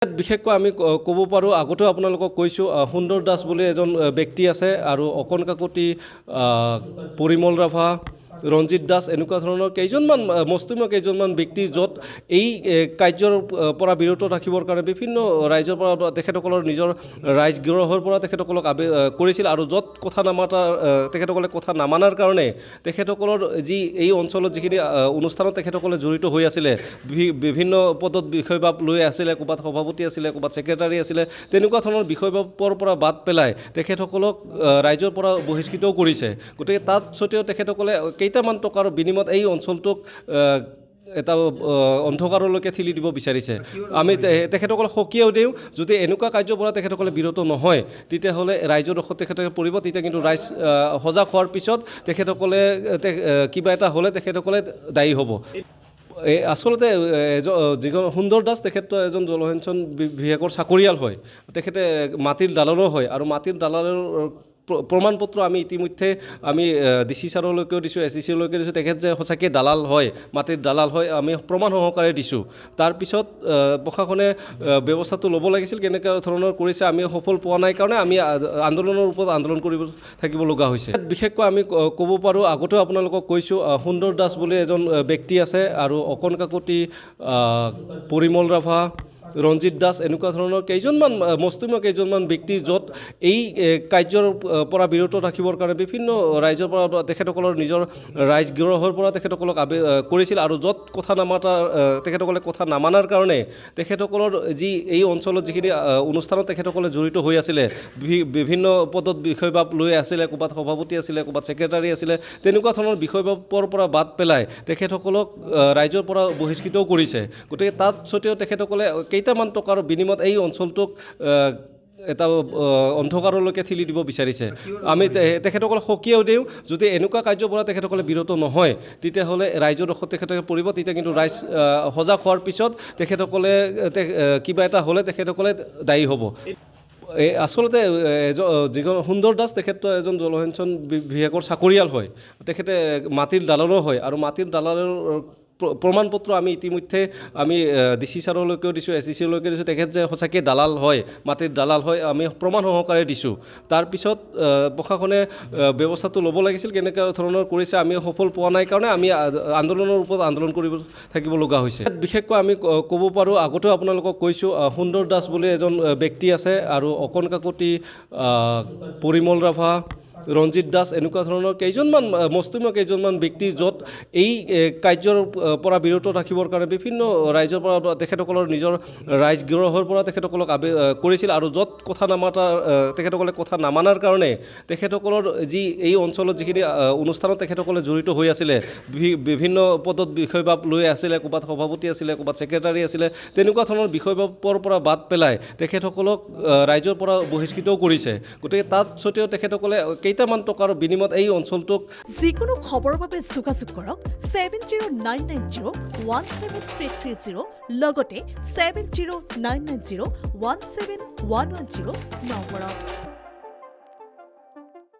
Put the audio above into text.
বিশেষকৈ আমি ক'ব পাৰোঁ, আগতেও আপোনালোকক কৈছোঁ, সুন্দৰ দাস বুলি এজন ব্যক্তি আছে আৰু অকণ কাকতি, পৰিমল ৰাভা, ৰঞ্জিত দাস, এনেকুৱা ধৰণৰ কেইজনমান মুষ্টিমেয় কেইজনমান ব্যক্তি য'ত এই কাৰ্যৰ পৰা বিৰত ৰাখিবৰ কাৰণে বিভিন্ন ৰাইজৰ পৰা তেখেতসকলৰ নিজৰ ৰাজগৃহৰ পৰা তেখেতসকলক কৰিছিল আৰু য'ত কথা নামাতা তেখেতসকলে কথা নামানাৰ কাৰণে তেখেতসকলৰ যি এই অঞ্চলত যিখিনি অনুষ্ঠানত তেখেতসকলে জড়িত হৈ আছিলে, বিভিন্ন পদত বিষয়বাব লৈ আছিলে, ক'ৰবাত সভাপতি আছিলে, ক'ৰবাত ছেক্ৰেটাৰী আছিলে, তেনেকুৱা ধৰণৰ বিষয়বাবৰ পৰা বাদ পেলাই তেখেতসকলক ৰাইজৰ পৰা বহিষ্কৃতও কৰিছে। গতিকে তাত স্বত্তেও তেখেতসকলে কেইটামান টকাৰ বিনিময়ত এই অঞ্চলটোক এটা অন্ধকাৰলৈকে ঠেলি দিব বিচাৰিছে। আমি তেখেতসকলক সকীয়াও দিওঁ, যদি এনেকুৱা কাৰ্যৰ পৰা তেখেতসকলে বিৰত নহয় তেতিয়াহ'লে ৰাইজৰ দোষত তেখেতসকলে পৰিব। তেতিয়া কিন্তু ৰাইজ সজাগ হোৱাৰ পিছত তেখেতসকলে কিবা এটা হ'লে তেখেতসকলে দায়ী হ'ব। আচলতে যিজন সুন্দৰ দাস, তেখেত এজন জলসিঞ্চন বিভাগৰ চাকৰিয়াল হয়, তেখেতে মাটিৰ দালালো হয় আৰু মাটিৰ দালালৰ প্ৰমাণপত্ৰ আমি ইতিমধ্যে আমি DC ছাৰলৈকেও দিছোঁ, SDC লৈকে দিছোঁ। তেখেত যে সঁচাকৈ দালাল হয়, মাটিৰ দালাল হয়, আমি প্ৰমাণ সহকাৰে দিছোঁ। তাৰপিছত প্ৰশাসনে ব্যৱস্থাটো ল'ব লাগিছিল, কেনেকুৱা ধৰণৰ কৰিছে আমি সফল পোৱা নাই কাৰণে আমি আন্দোলনৰ ওপৰত আন্দোলন কৰিব থাকিব লগা হৈছে। বিশেষকৈ আমি ক'ব পাৰোঁ, আগতেও আপোনালোকক কৈছোঁ, সুন্দৰ দাস বুলি এজন ব্যক্তি আছে আৰু অকণ কাকতি, পৰিমল ৰাভা, ৰঞ্জিত দাস, এনেকুৱা ধৰণৰ কেইজনমান মুষ্টিমেয় কেইজনমান ব্যক্তি য'ত এই কাৰ্যৰ পৰা বিৰত ৰাখিবৰ কাৰণে বিভিন্ন ৰাইজৰ পৰা তেখেতসকলৰ নিজৰ ৰাজগৃহৰ পৰা তেখেতসকলক কৰিছিল আৰু য'ত কথা নামাতা তেখেতসকলে কথা নামানাৰ কাৰণে তেখেতসকলৰ যি এই অঞ্চলত যিখিনি অনুষ্ঠানত তেখেতসকলে জড়িত হৈ আছিলে, বিভিন্ন পদত বিষয়বাব লৈ আছিলে, ক'ৰবাত সভাপতি আছিলে, ক'ৰবাত ছেক্ৰেটাৰী আছিলে, তেনেকুৱা ধৰণৰ বিষয়বাবৰ পৰা বাদ পেলাই তেখেতসকলক ৰাইজৰ পৰা বহিষ্কৃতও কৰিছে। গতিকে তাত স্বত্তেও তেখেতসকলে কেইটামান টকাৰ বিনিময়ত এই অঞ্চলটোক এটা অন্ধকাৰলৈকে ঠেলি দিব বিচাৰিছে। আমি তেখেতসকলক সকীয়াও দিওঁ, যদি এনেকুৱা কাৰ্যৰ পৰা তেখেতসকলে বিৰত নহয় তেতিয়াহ'লে ৰাইজৰ দোষত তেখেতসকলে পৰিব। তেতিয়া কিন্তু ৰাইজ সজাগ হোৱাৰ পিছত তেখেতসকলে কিবা এটা হ'লে তেখেতসকলে দায়ী হ'ব। আচলতে যিজন সুন্দৰ দাস, তেখেত এজন জলসিঞ্চন বিভাগৰ চাকৰিয়াল হয়, তেখেতে মাটিৰ দালালো হয় আৰু মাটিৰ দালালৰ প্ৰমাণপত্ৰ আমি ইতিমধ্যে আমি DC ছাৰলৈকেও দিছোঁ, SDC লৈকে দিছোঁ। তেখেত যে সঁচাকৈ দালাল হয়, মাটিৰ দালাল হয়, আমি প্ৰমাণ সহকাৰে দিছোঁ। তাৰপিছত প্ৰশাসনে ব্যৱস্থাটো ল'ব লাগিছিল, কেনেকুৱা ধৰণৰ কৰিছে আমি সফল পোৱা নাই কাৰণে আমি আন্দোলনৰ ওপৰত আন্দোলন কৰিব থাকিব লগা হৈছে। বিশেষকৈ আমি ক'ব পাৰোঁ, আগতেও আপোনালোকক কৈছোঁ, সুন্দৰ দাস বুলি এজন ব্যক্তি আছে আৰু অকণ কাকতি, পৰিমল ৰাভা, ৰঞ্জিত দাস, এনেকুৱা ধৰণৰ কেইজনমান মুষ্টিমেয় কেইজনমান ব্যক্তি য'ত এই কাৰ্যৰ পৰা বিৰত ৰাখিবৰ কাৰণে বিভিন্ন ৰাইজৰ পৰা তেখেতসকলৰ নিজৰ ৰাজগৃহৰ পৰা তেখেতসকলক কৰিছিল আৰু য'ত কথা নামাতা তেখেতসকলে কথা নামানাৰ কাৰণে তেখেতসকলৰ যি এই অঞ্চলত যিখিনি অনুষ্ঠানত তেখেতসকলে জড়িত হৈ আছিলে, বিভিন্ন পদত বিষয়বাব লৈ আছিলে, ক'ৰবাত সভাপতি আছিলে, ক'ৰবাত ছেক্ৰেটাৰী আছিলে, তেনেকুৱা ধৰণৰ বিষয়বাবৰ পৰা বাদ পেলাই তেখেতসকলক ৰাইজৰ পৰা বহিষ্কৃতও কৰিছে। গতিকে তাত স্বত্তেও তেখেতসকলে কেইটামান টকাৰ বিনিময়ত এই অঞ্চলটোক যিকোনো খবৰৰ বাবে যোগাযোগ কৰক 7099017330 লগতে 7099017110 নম্বৰত।